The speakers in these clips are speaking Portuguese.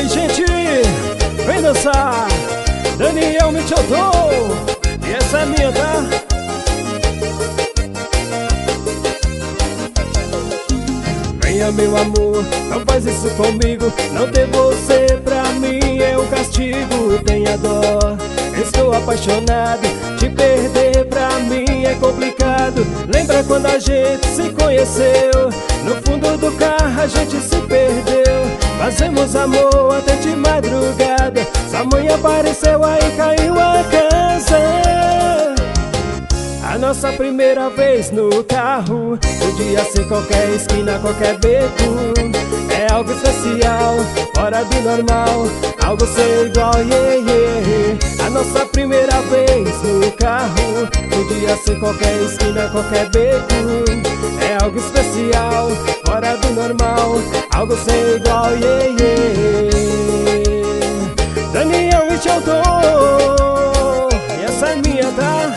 Aí, gente, vem dançar. Daniel Michelton. E essa é minha, tá? Venha, meu amor, não faz isso comigo. Não ter você pra mim é um castigo. Tenha dó, estou apaixonado. Te perder pra mim é complicado. Lembra quando a gente se conheceu? No fundo do carro a gente se perdeu. Fazemos amor até de madrugada. Sua mãe apareceu, aí caiu a casa. A nossa primeira vez no carro podia ser qualquer esquina, qualquer beco. É algo especial, fora do normal, algo sem igual, yeah, yeah. A nossa primeira vez no carro podia ser qualquer esquina, qualquer beco. É algo especial, fora do normal, algo sem igual, yeah, yeah. Daniel Michelton, e essa é minha, tá?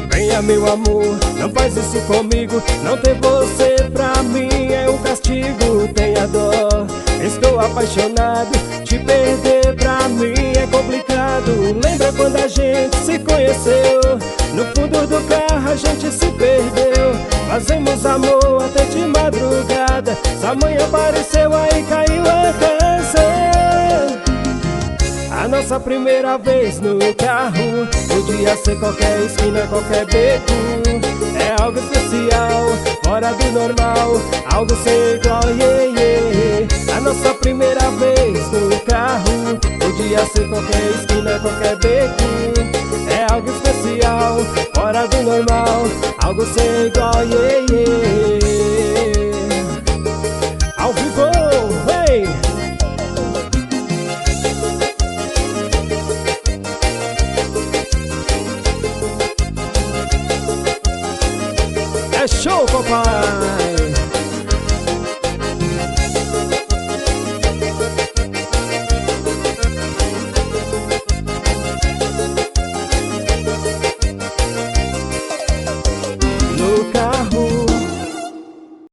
Venha, meu amor, não faz isso comigo. Não ter você pra mim é um castigo. Tenha dó, estou apaixonado. Te perder pra mim é complicado. Lembra quando a gente se conheceu? No fundo do carro a gente se perdeu. Fazemos amor até de madrugada. Sua mãe apareceu, aí caiu a casa. A nossa primeira vez no carro podia ser qualquer esquina, qualquer beco. É algo especial, fora do normal, algo sem igual, yeah, yeah. A nossa primeira vez no carro podia ser qualquer esquina, qualquer beco. É algo especial, fora do normal, algo sem igual, yeah, yeah. Ao vivo, vem! É show, papai!